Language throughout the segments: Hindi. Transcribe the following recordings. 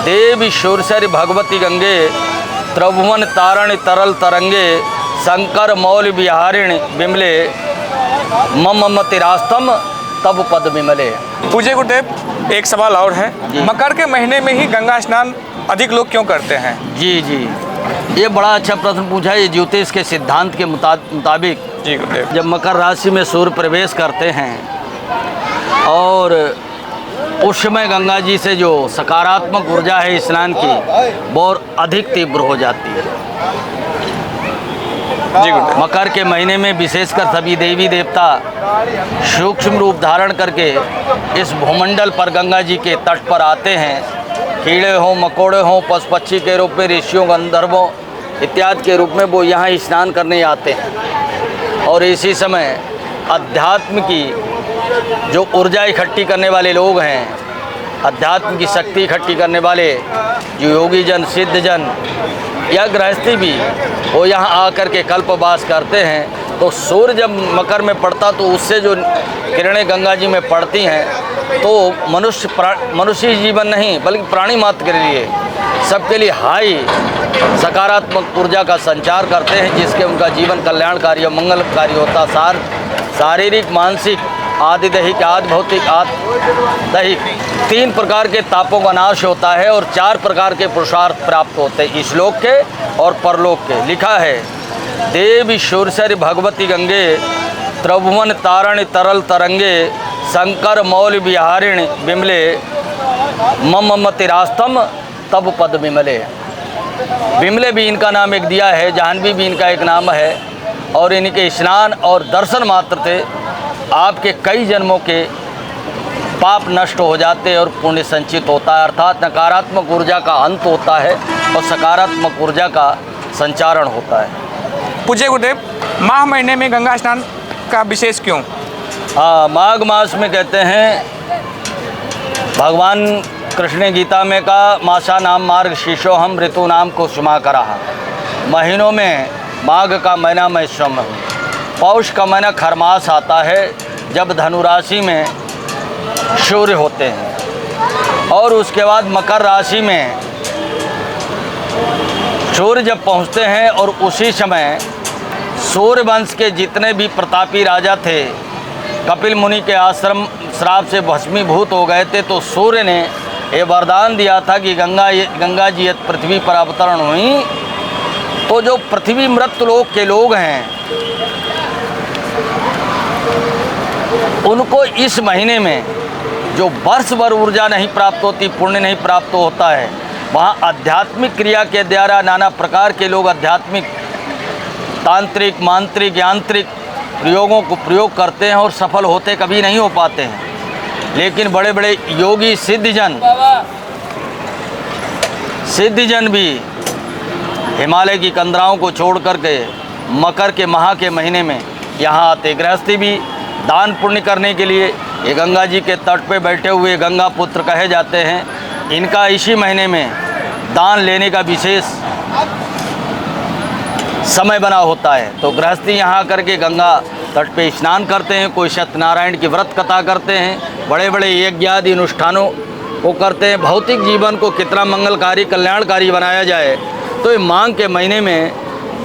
देवी शूरसरि भगवती गंगे त्रिभुवन तारणी तरल तरंगे शंकर मौल विहारिणी बिमले मम मतिरास्तम तब पद विमले। पूज्य गुरुदेव, एक सवाल और है, मकर के महीने में ही गंगा स्नान अधिक लोग क्यों करते हैं? जी, ये बड़ा अच्छा प्रश्न पूछा है। ये ज्योतिष के सिद्धांत के मुताबिक जी गुरुदेव, जब मकर राशि में सूर्य प्रवेश करते हैं और उस समय गंगा जी से जो सकारात्मक ऊर्जा है स्नान की वो अधिक तीव्र हो जाती है। जी गुरुदेव, मकर के महीने में विशेषकर सभी देवी देवता सूक्ष्म रूप धारण करके इस भूमंडल पर गंगा जी के तट पर आते हैं। कीड़े हों, मकोड़े हों, पशु पक्षी के रूप में, ऋषियों, गंधर्वों इत्यादि के रूप में वो यहाँ स्नान करने आते हैं। और इसी समय अध्यात्म की जो ऊर्जा इकट्ठी करने वाले लोग हैं, अध्यात्म की शक्ति इकट्ठी करने वाले जो योगी जन, सिद्ध जन या गृहस्थी भी वो यहाँ आकर के कल्पवास करते हैं। तो सूर्य जब मकर में पड़ता तो उससे जो किरणें गंगा जी में पड़ती हैं तो मनुष्य जीवन नहीं बल्कि प्राणी मात्र के लिए, सबके लिए हाई सकारात्मक ऊर्जा का संचार करते हैं, जिसके उनका जीवन कल्याणकारी और मंगलकारी होता। शारीरिक, मानसिक, आदि दैहिक, आदि भौतिक, आदि दैहिक 3 प्रकार के तापों का नाश होता है और 4 प्रकार के पुरुषार्थ प्राप्त होते हैं, इस-लोक के और परलोक के। लिखा है, देवी शूरसरि भगवती गंगे त्रिभुवन तारणी तरल तरंगे शंकर मौल विहारिणी बिमले मम मतिरास्तम तब पद विमले। विमले भी इनका नाम एक दिया है, जाह्नवी भी इनका एक नाम है। और इनके स्नान और दर्शन मात्र से आपके कई जन्मों के पाप नष्ट हो जाते हैं और पुण्य संचित होता है, अर्थात नकारात्मक ऊर्जा का अंत होता है और सकारात्मक ऊर्जा का संचारण होता है। पूज्य गुरुदेव, माघ महीने में गंगा स्नान का विशेष क्यों? हाँ, माघ मास में कहते हैं, भगवान कृष्ण ने गीता में कहा, मासा नाम मार्ग शीशो हम ऋतु नाम को सुमा करा। महीनों में माघ का महीना मैं स्वयं हूँ। पौष का महीना खरमास आता है जब धनु राशि में सूर्य होते हैं, और उसके बाद मकर राशि में सूर्य जब पहुँचते हैं और उसी समय सूर्य वंश के जितने भी प्रतापी राजा थे कपिल मुनि के आश्रम श्राप से भस्मीभूत हो गए थे। तो सूर्य ने ये वरदान दिया था कि गंगा जी यदि पृथ्वी पर अवतरण हुई तो जो पृथ्वी मृत लोक के लोग हैं उनको इस महीने में जो वर्ष भर ऊर्जा नहीं प्राप्त होती, पुण्य नहीं प्राप्त होता है, वहाँ आध्यात्मिक क्रिया के द्वारा नाना प्रकार के लोग आध्यात्मिक, तांत्रिक, मांत्रिक, यांत्रिक प्रयोगों को प्रयोग करते हैं और सफल होते कभी नहीं हो पाते हैं। लेकिन बड़े बड़े योगी सिद्धजन भी हिमालय की कंदराओं को छोड़ करके मकर के माह के महीने में यहाँ आते। गृहस्थी भी दान पुण्य करने के लिए ये गंगा जी के तट पे बैठे हुए गंगा पुत्र कहे जाते हैं। इनका इसी महीने में दान लेने का विशेष समय बना होता है। तो गृहस्थी यहाँ करके गंगा तट पे स्नान करते हैं, कोई सत्यनारायण की व्रत कथा करते हैं, बड़े बड़े यज्ञ आदि अनुष्ठानों को करते हैं। भौतिक जीवन को कितना मंगलकारी, कल्याणकारी बनाया जाए, तो ये माघ के महीने में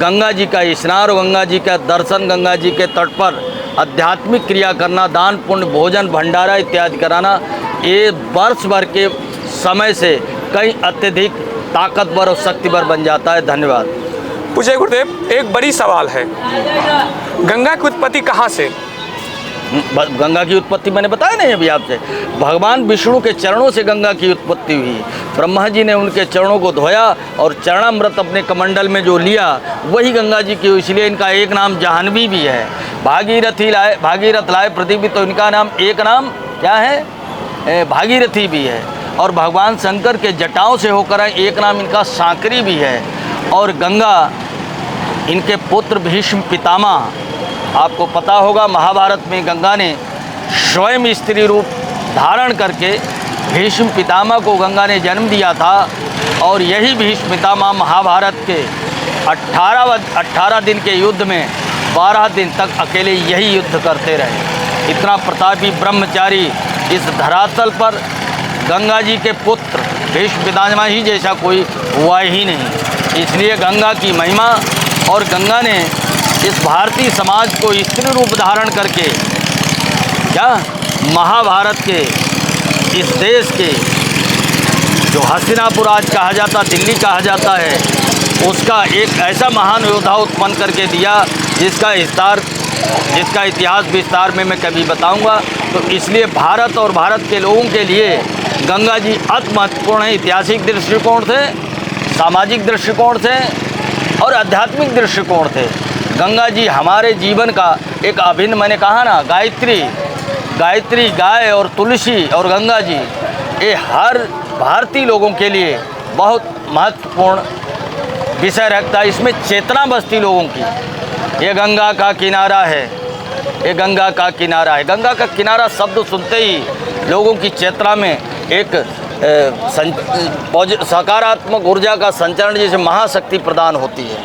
गंगा जी का स्नान और गंगा जी का दर्शन, गंगा जी के तट पर आध्यात्मिक क्रिया करना, दान पुण्य, भोजन भंडारा इत्यादि कराना, ये वर्ष भर के समय से कहीं अत्यधिक ताकतवर और शक्तिवर बन जाता है। धन्यवाद। पूज्य गुरुदेव, एक बड़ी सवाल है, गंगा की उत्पत्ति कहाँ से? गंगा की उत्पत्ति मैंने बताया नहीं अभी आपसे, भगवान विष्णु के चरणों से गंगा की उत्पत्ति हुई। ब्रह्मा जी ने उनके चरणों को धोया और चरणामृत अपने कमंडल में जो लिया वही गंगा जी की हुई, इसलिए इनका एक नाम जाह्नवी भी है। भागीरथ लाए पृथ्वी, तो इनका नाम एक नाम क्या है? भागीरथी भी है। और भगवान शंकर के जटाओं से होकर एक नाम इनका सांकरी भी है। और गंगा इनके पुत्र भीष्म पितामह, आपको पता होगा महाभारत में गंगा ने स्वयं स्त्री रूप धारण करके भीष्म पितामह को गंगा ने जन्म दिया था। और यही भीष्म पितामह महाभारत के 18 दिन के युद्ध में 12 दिन तक अकेले यही युद्ध करते रहे। इतना प्रतापी ब्रह्मचारी इस धरातल पर गंगा जी के पुत्र भीष्म पितामही जैसा कोई हुआ ही नहीं। इसलिए गंगा की महिमा, और गंगा ने इस भारतीय समाज को स्त्री रूप धारण करके क्या महाभारत के इस देश के जो हस्तिनापुर आज कहा जाता, दिल्ली कहा जाता है, उसका एक ऐसा महान योद्धा उत्पन्न करके दिया जिसका इतिहास विस्तार में मैं कभी बताऊंगा। तो इसलिए भारत और भारत के लोगों के लिए गंगा जी अति महत्वपूर्ण है, ऐतिहासिक दृष्टिकोण से, सामाजिक दृष्टिकोण से और आध्यात्मिक दृष्टिकोण से। गंगा जी हमारे जीवन का एक अभिन्न, मैंने कहा ना, गायत्री, गाय और तुलसी और गंगा जी, ये हर भारतीय लोगों के लिए बहुत महत्वपूर्ण विषय रखता है। इसमें चेतना बसती लोगों की। ये गंगा का किनारा है, ये गंगा का किनारा है। गंगा का किनारा शब्द सुनते ही लोगों की चेतना में एक सकारात्मक ऊर्जा का संचरण जैसे महाशक्ति प्रदान होती है।